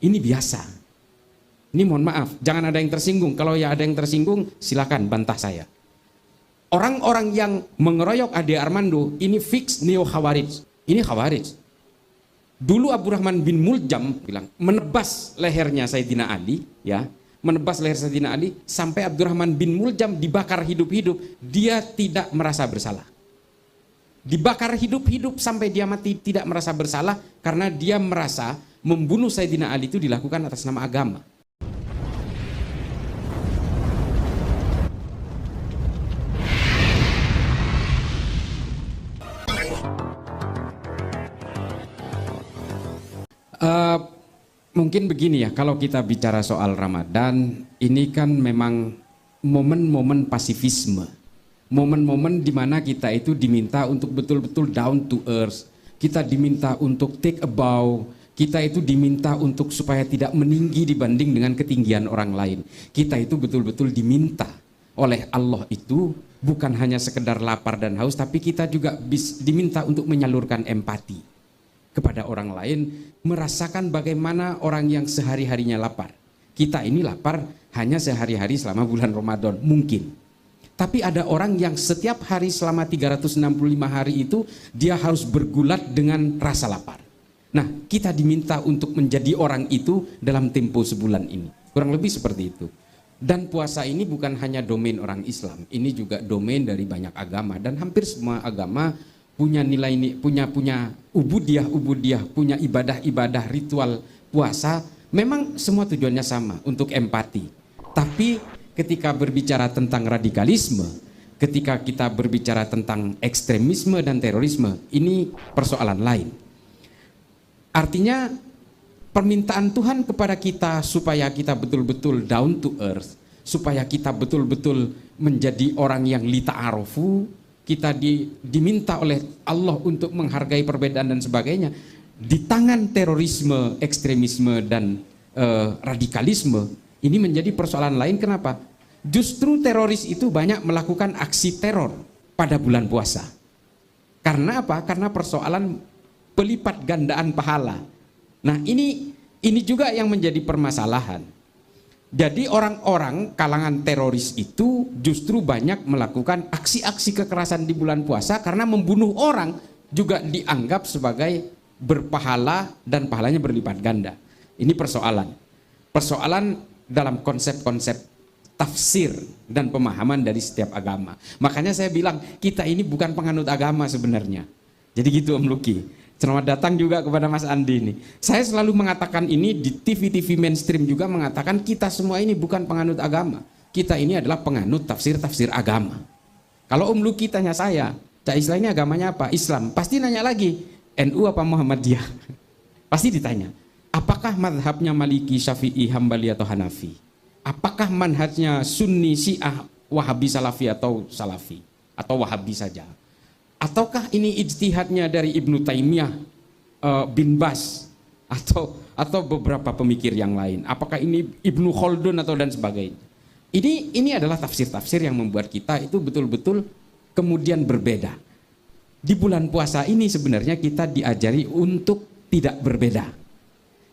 Ini biasa. Ini mohon maaf, jangan ada yang tersinggung. Kalau ya ada yang tersinggung, silakan bantah saya. Orang-orang yang mengeroyok Ade Armando ini fix neo Khawarij. Ini Khawarij. Dulu Abdurrahman bin Muljam bilang menebas lehernya Sayyidina Ali, ya, menebas leher Sayyidina Ali sampai Abdurrahman bin Muljam dibakar hidup-hidup, dia tidak merasa bersalah. Dibakar hidup-hidup sampai dia mati tidak merasa bersalah karena dia merasa membunuh Sayyidina Ali itu dilakukan atas nama agama. Mungkin begini ya, kalau kita bicara soal Ramadan, ini kan memang momen-momen pasifisme. Momen-momen di mana kita itu diminta untuk betul-betul down to earth. Kita diminta untuk take a bow. Kita itu diminta untuk supaya tidak meninggi dibanding dengan ketinggian orang lain. Kita itu betul-betul diminta oleh Allah itu bukan hanya sekedar lapar dan haus, tapi kita juga diminta untuk menyalurkan empati kepada orang lain, merasakan bagaimana orang yang sehari-harinya lapar. Kita ini lapar hanya sehari-hari selama bulan Ramadan, mungkin. Tapi ada orang yang setiap hari selama 365 hari itu, dia harus bergulat dengan rasa lapar. Nah, kita diminta untuk menjadi orang itu dalam tempo sebulan ini. Kurang lebih seperti itu. Dan puasa ini bukan hanya domain orang Islam, ini juga domain dari banyak agama. Dan hampir semua agama punya nilai ini, punya ubudiyah, punya ibadah ritual puasa. Memang semua tujuannya sama, untuk empati. Tapi ketika berbicara tentang radikalisme, ketika kita berbicara tentang ekstremisme dan terorisme, ini persoalan lain. Artinya permintaan Tuhan kepada kita supaya kita betul-betul down to earth, supaya kita betul-betul menjadi orang yang lita'arofu, kita diminta oleh Allah untuk menghargai perbedaan dan sebagainya. Di tangan terorisme, ekstremisme dan radikalisme, ini menjadi persoalan lain. Kenapa? Justru teroris itu banyak melakukan aksi teror pada bulan puasa. Karena apa? Karena persoalan pelipat gandaan pahala. Nah, ini juga yang menjadi permasalahan. Jadi orang-orang kalangan teroris itu justru banyak melakukan aksi-aksi kekerasan di bulan puasa karena membunuh orang juga dianggap sebagai berpahala dan pahalanya berlipat ganda. Ini persoalan. Persoalan dalam konsep-konsep tafsir dan pemahaman dari setiap agama. Makanya saya bilang kita ini bukan penganut agama sebenarnya. Jadi gitu Om Luki. Selamat datang juga kepada Mas Andi ini. Saya selalu mengatakan ini di TV-TV mainstream juga mengatakan kita semua ini bukan penganut agama. Kita ini adalah penganut tafsir-tafsir agama. Kalau Om Luki tanya saya, Cak Islah ini agamanya apa? Islam. Pasti nanya lagi, NU apa Muhammadiyah? Pasti ditanya, apakah madhabnya Maliki, Syafi'i, Hambali atau Hanafi? Apakah manhajnya Sunni, Syiah, Wahabi, Salafi atau Salafi? Atau Wahabi saja? Ataukah ini ijtihadnya dari Ibnu Taimiyah, bin Bas atau beberapa pemikir yang lain? Apakah ini Ibnu Khaldun atau dan sebagainya? Ini adalah tafsir-tafsir yang membuat kita itu betul-betul kemudian berbeda. Di bulan puasa ini sebenarnya kita diajari untuk tidak berbeda.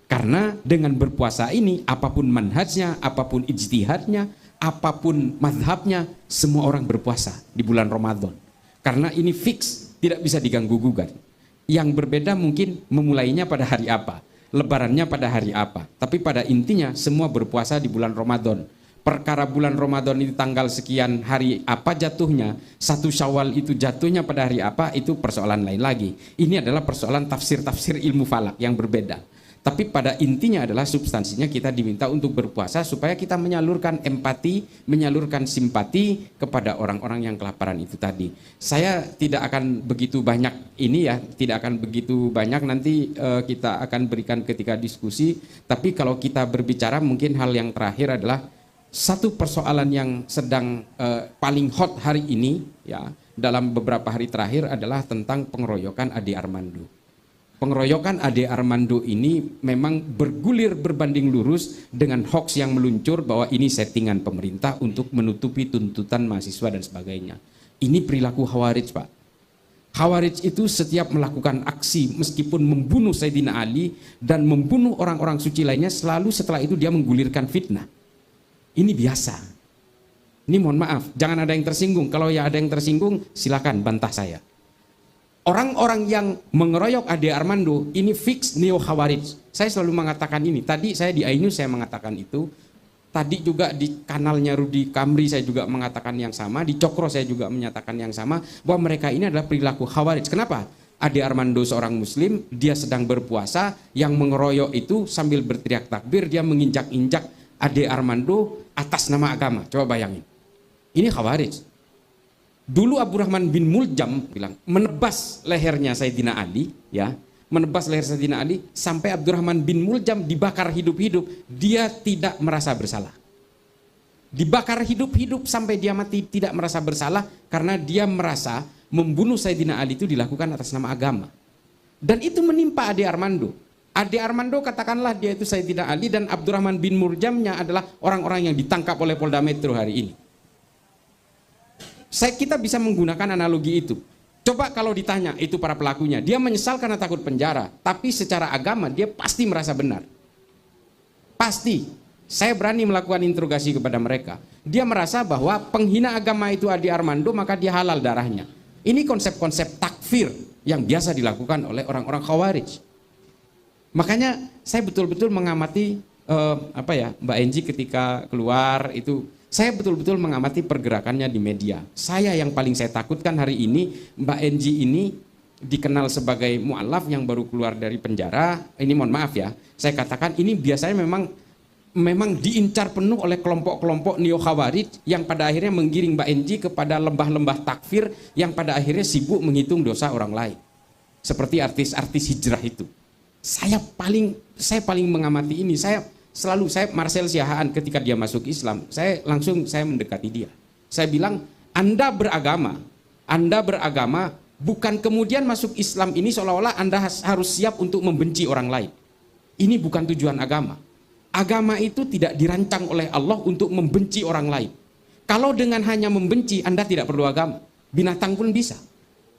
Karena dengan berpuasa ini apapun manhajnya, apapun ijtihadnya, apapun madhabnya, semua orang berpuasa di bulan Ramadan. Karena ini fix, tidak bisa diganggu-gugat. Yang berbeda mungkin memulainya pada hari apa, lebarannya pada hari apa. Tapi pada intinya semua berpuasa di bulan Ramadan. Perkara bulan Ramadan itu tanggal sekian hari apa jatuhnya, 1 Syawal itu jatuhnya pada hari apa, itu persoalan lain lagi. Ini adalah persoalan tafsir-tafsir ilmu falak yang berbeda. Tapi pada intinya adalah substansinya kita diminta untuk berpuasa supaya kita menyalurkan empati, menyalurkan simpati kepada orang-orang yang kelaparan itu tadi. Saya tidak akan begitu banyak ini ya, tidak akan begitu banyak nanti kita akan berikan ketika diskusi. Tapi kalau kita berbicara mungkin hal yang terakhir adalah satu persoalan yang sedang paling hot hari ini ya dalam beberapa hari terakhir adalah tentang pengeroyokan Ade Armando. Pengeroyokan Ade Armando ini memang bergulir berbanding lurus dengan hoax yang meluncur bahwa ini settingan pemerintah untuk menutupi tuntutan mahasiswa dan sebagainya. Ini perilaku Khawarij, Pak. Khawarij itu setiap melakukan aksi meskipun membunuh Sayyidina Ali dan membunuh orang-orang suci lainnya, selalu setelah itu dia menggulirkan fitnah. Ini biasa. Ini mohon maaf, jangan ada yang tersinggung. Kalau ya ada yang tersinggung, silakan bantah saya. Orang-orang yang mengeroyok Ade Armando ini fix neo Khawarij. Saya selalu mengatakan ini. Tadi saya di iNews saya mengatakan itu. Tadi juga di kanalnya Rudi Kamri saya juga mengatakan yang sama, di Cokro saya juga menyatakan yang sama, bahwa mereka ini adalah perilaku Khawarij. Kenapa? Ade Armando seorang muslim, dia sedang berpuasa, yang mengeroyok itu sambil berteriak takbir, dia menginjak-injak Ade Armando atas nama agama. Coba bayangin. Ini Khawarij. Dulu Abdurrahman bin Muljam bilang, menebas lehernya Sayyidina Ali, ya, menebas leher Sayyidina Ali sampai Abdurrahman bin Muljam dibakar hidup-hidup, dia tidak merasa bersalah. Dibakar hidup-hidup sampai dia mati tidak merasa bersalah karena dia merasa membunuh Sayyidina Ali itu dilakukan atas nama agama. Dan itu menimpa Ade Armando. Ade Armando katakanlah dia itu Sayyidina Ali dan Abdurrahman bin Muljamnya adalah orang-orang yang ditangkap oleh Polda Metro hari ini. Kita bisa menggunakan analogi itu. Coba kalau ditanya itu para pelakunya, dia menyesal karena takut penjara, tapi secara agama dia pasti merasa benar. Pasti. Saya berani melakukan interogasi kepada mereka. Dia merasa bahwa penghina agama itu Ade Armando, maka dia halal darahnya. Ini konsep-konsep takfir yang biasa dilakukan oleh orang-orang Khawarij. Makanya saya betul-betul mengamati Mbak Enji ketika keluar itu. Saya betul-betul mengamati pergerakannya di media. Saya yang paling saya takutkan hari ini, Mbak Enji ini dikenal sebagai mu'alaf yang baru keluar dari penjara. Ini mohon maaf ya, saya katakan ini biasanya memang diincar penuh oleh kelompok-kelompok neo Khawarij yang pada akhirnya menggiring Mbak Enji kepada lembah-lembah takfir yang pada akhirnya sibuk menghitung dosa orang lain. Seperti artis-artis hijrah itu. Saya paling mengamati ini. Saya Marcel Siahaan ketika dia masuk Islam, saya mendekati dia. Saya bilang, Anda beragama bukan kemudian masuk Islam ini seolah-olah Anda harus siap untuk membenci orang lain. Ini bukan tujuan agama. Agama itu tidak dirancang oleh Allah untuk membenci orang lain. Kalau dengan hanya membenci, Anda tidak perlu agama. Binatang pun bisa.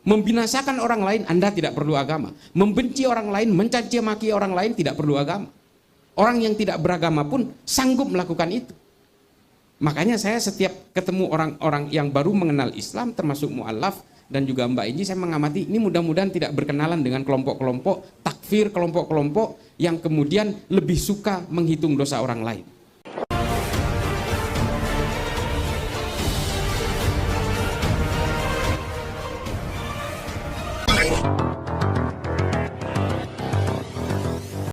Membinasakan orang lain, Anda tidak perlu agama. Membenci orang lain, mencaci maki orang lain, tidak perlu agama. Orang yang tidak beragama pun sanggup melakukan itu. Makanya saya setiap ketemu orang-orang yang baru mengenal Islam, termasuk mu'alaf dan juga Mbak Inji, saya mengamati ini mudah-mudahan tidak berkenalan dengan kelompok-kelompok takfir, kelompok-kelompok yang kemudian lebih suka menghitung dosa orang lain.